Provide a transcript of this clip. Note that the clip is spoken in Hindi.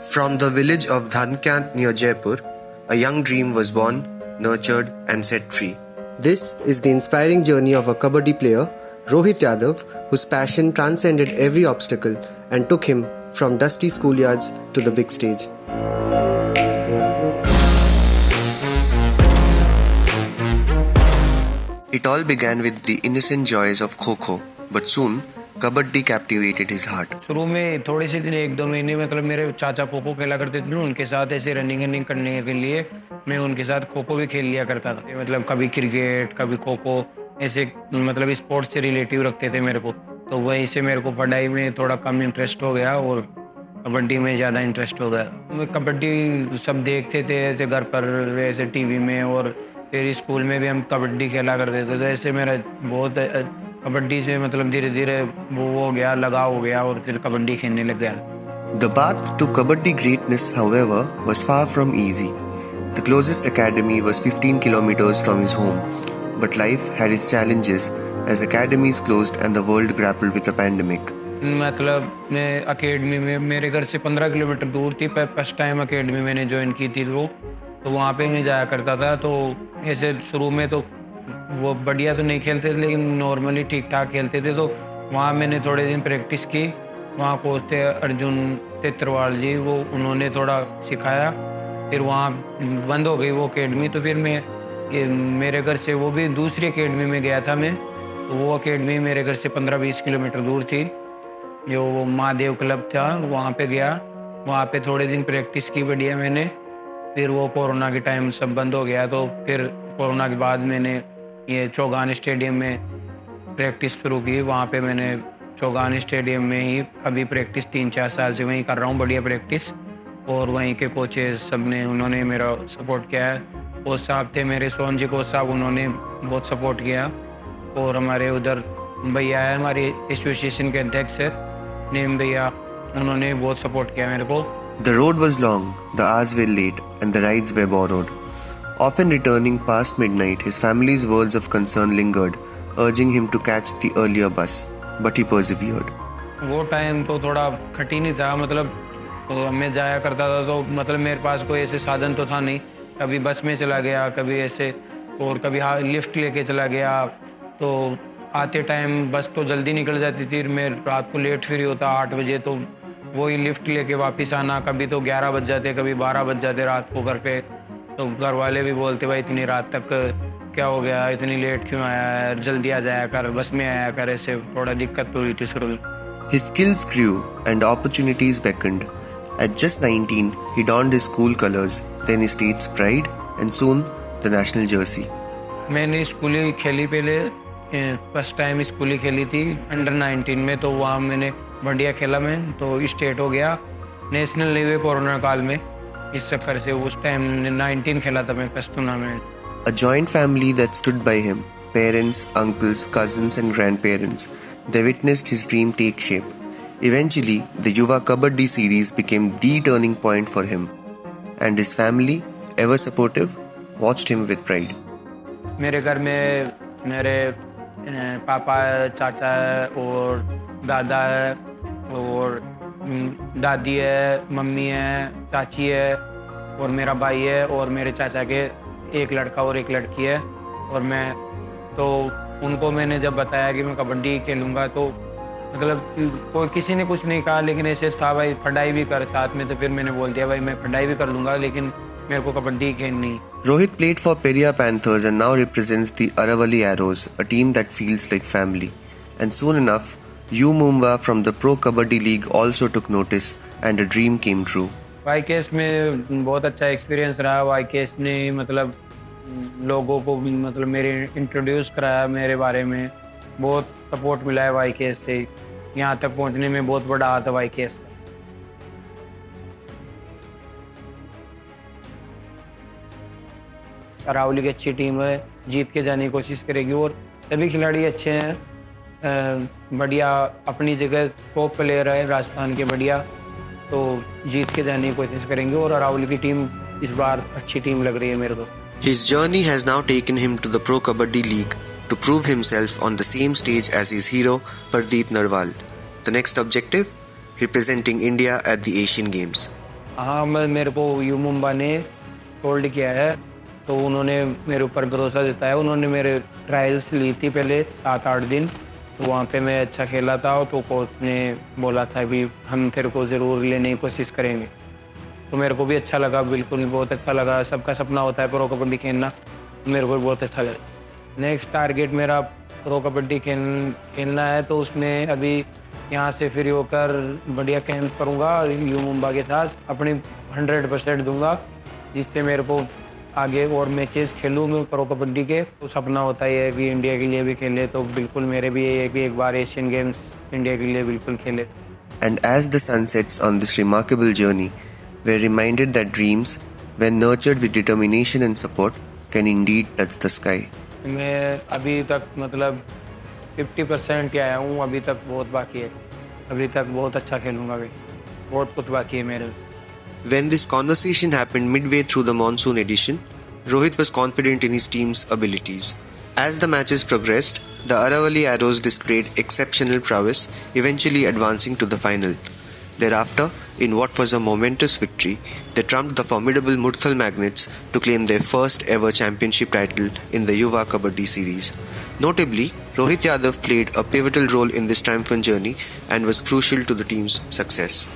From the village of Dhankant near Jaipur, a young dream was born, nurtured, and set free. This is the inspiring journey of a Kabaddi player, Rohit Yadav, whose passion transcended every obstacle and took him from dusty schoolyards to the big stage. It all began with the innocent joys of Kho-Kho, but soon kabaddi captivated his heart. शुरू में थोड़े से दिन 1-2 महीने मतलब मेरे चाचा खो-खो खेला करते थे, उनके साथ ऐसे रनिंग करने के लिए मैं उनके साथ खो-खो भी खेल लिया करता था। मतलब कभी क्रिकेट, कभी खो-खो, ऐसे मतलब स्पोर्ट्स से रिलेटिव रखते थे मेरे को। तो वहीं से मेरे को पढ़ाई में थोड़ा कम इंटरेस्ट हो गया और कबड्डी में ज़्यादा इंटरेस्ट हो गया। कबड्डी सब देखते थे ऐसे घर पर, ऐसे टीवी में, और फिर स्कूल में भी हम कबड्डी खेला करते थे। तो ऐसे मेरा बहुत कबड्डी से मतलब धीरे धीरे वो हो गया, लगाव हो गया और फिर कबड्डी खेलने लग गया। The path to Kabaddi greatness, however, was far from easy. The closest academy was 15 kilometers from his home, but life had its challenges as academies closed and the world grappled with the pandemic. मतलब मैं अकेडमी में, मेरे घर से 15 किलोमीटर दूर थी। फर्स्ट टाइम अकेडमी मैंने ज्वाइन की थी तो वहाँ पे मैं जाया करता था। तो ऐसे शुरू में तो वो बढ़िया तो नहीं खेलते थे, लेकिन नॉर्मली ठीक ठाक खेलते थे। तो वहाँ मैंने थोड़े दिन प्रैक्टिस की। वहाँ कोच थे अर्जुन तेतरवाल जी, वो उन्होंने थोड़ा सिखाया। फिर वहाँ बंद हो गई वो अकेडमी, तो फिर मेरे घर से वो भी दूसरी अकेडमी में गया था मैं। तो वो अकेडमी मेरे घर से 15-20 किलोमीटर दूर थी, जो वो महादेव क्लब था, वहाँ पे गया। वहाँ पे थोड़े दिन प्रैक्टिस की बढ़िया मैंने। फिर वो कोरोना के टाइम सब बंद हो गया, तो फिर कोरोना के बाद मैंने ये चौगान स्टेडियम में प्रैक्टिस शुरू की। वहाँ पे मैंने चौगान स्टेडियम में ही अभी प्रैक्टिस 3-4 साल से वहीं कर रहा हूँ, बढ़िया प्रैक्टिस। और वहीं के कोचेस सब ने, उन्होंने मेरा सपोर्ट किया है। कोच साहब थे मेरे, सोहन जी कोच साहब, उन्होंने बहुत सपोर्ट किया। और हमारे उधर भैया है, हमारे एसोसिएशन के अध्यक्ष है नेम भैया, उन्होंने बहुत सपोर्ट किया मेरे को। The road was long, the hours were late, and the rides were borrowed. Often returning past midnight, his family's words of concern lingered, urging him to catch the earlier bus, but he persevered. वो टाइम तो थोड़ा कठिन ही था। मतलब मैं जाया करता था तो मतलब मेरे पास कोई ऐसे साधन तो था नहीं। कभी बस में चला गया, कभी ऐसे, और कभी लिफ्ट लेके चला गया। तो आते टाइम बस तो जल्दी निकल जाती थी, मैं रात को लेट फ्री होता 8 बजे, तो वही लिफ्ट लेके वापस आना। कभी तो 11 बज जाते, कभी 12 बज जाते रात को घर पे। तो घर वाले भी बोलते, भाई इतनी रात तक क्या हो गया, इतनी लेट क्यों आया है, जल्दी आ जाया कर, बस में आया कर। ऐसे थोड़ा दिक्कत हुई थी शुरू में। His skills grew and opportunities beckoned. At just 19, he donned his school colors, then his state's pride, and soon the national jersey. मैंने स्कूली खेली पहले, फर्स्ट टाइम स्कूली खेली थी अंडर 19 में। तो वहाँ मैंने बढ़िया खेला, मैं तो स्टेट हो गया। नेशनल नहीं हुए कोरोना काल में, इस चक्कर से उस टाइम 19 खेला था मैं first tournament. A joint family that stood by him, parents, uncles, cousins and grandparents, they witnessed his dream take shape. Eventually, the Yuva Kabaddi series became the turning point for him, and his family, ever supportive, watched him with pride. मेरे घर में मेरे पापा, चाचा और दादा है, और दादी है, मम्मी है, चाची है, और मेरा भाई है, और मेरे चाचा के एक लड़का और एक लड़की है। और मैं तो उनको मैंने जब बताया कि मैं कबड्डी खेलूँगा, तो मतलब कोई किसी ने कुछ नहीं कहा, लेकिन ऐसे था भाई पढ़ाई भी कर साथ में। तो फिर मैंने बोल दिया भाई मैं पढ़ाई भी कर लूँगा, लेकिन मेरे को कबड्डी खेलनी। Rohit played for Peria Panthers and now represents the Aravalli Arrows, a team that feels like family. And soon enough, U Mumba from the Pro Kabaddi League also took notice and a dream came true. YKS में बहुत अच्छा एक्सपीरियंस रहा। YKS ने मतलब लोगों को मतलब मेरे इंट्रोड्यूस कराया, मेरे बारे में बहुत सपोर्ट मिला है YKS से। यहाँ तक पहुँचने में बहुत बड़ा हाथ है YKS का। अरावली की अच्छी टीम है, जीत के जाने की कोशिश करेगी, और सभी खिलाड़ी अच्छे हैं, बढ़िया अपनी जगह टॉप प्लेयर है राजस्थान के, बढ़िया। तो जीत के जाने की कोशिश करेंगे, और अरावली की टीम इस बार अच्छी टीम लग रही है मेरे को। His journey has now taken him to the Pro Kabaddi League to prove himself on the same stage as his hero Pardeep Narwal. The next objective? Representing India at the Asian Games. हाँ, मेरे को यू मुंबा ने होल्ड किया है, तो उन्होंने मेरे ऊपर भरोसा जताया। उन्होंने मेरे ट्रायल्स ली थी पहले 7-8 दिन, तो वहाँ पे मैं अच्छा खेला था, तो कोच ने बोला था भी हम तेरे को ज़रूर लेने की कोशिश करेंगे। तो मेरे को भी अच्छा लगा, बिल्कुल बहुत अच्छा लगा। सबका सपना होता है प्रो कबड्डी खेलना, मेरे को भी बहुत अच्छा लगा। नेक्स्ट टारगेट मेरा प्रो कबड्डी खेलना है, तो उसमें अभी यहाँ से फ्री होकर बढ़िया कैंप करूँगा यू मुंबा के साथ, अपनी 100% दूंगा, जिससे मेरे को आगे और मैचेस खेलूँ मैं प्रो कबड्डी के। तो सपना होता है कि इंडिया के लिए भी खेले, तो बिल्कुल मेरे भी ये है कि एक बार एशियन गेम्स इंडिया के लिए बिल्कुल खेले। And as the sun sets on this remarkable journey, we're reminded that dreams, when nurtured with determination and support, can indeed touch the sky. मैं अभी तक मतलब 50% ही आया हूँ, अभी तक बहुत बाकी है। अभी तक बहुत अच्छा खेलूँगा, अभी बहुत कुछ बाकी है मेरे। When this conversation happened midway through the monsoon edition, Rohit was confident in his team's abilities. As the matches progressed, the Aravali Arrows displayed exceptional prowess, eventually advancing to the final. Thereafter, in what was a momentous victory, they trumped the formidable Murthal Magnets to claim their first ever championship title in the Yuva Kabaddi series. Notably, Rohit Yadav played a pivotal role in this triumphant journey and was crucial to the team's success.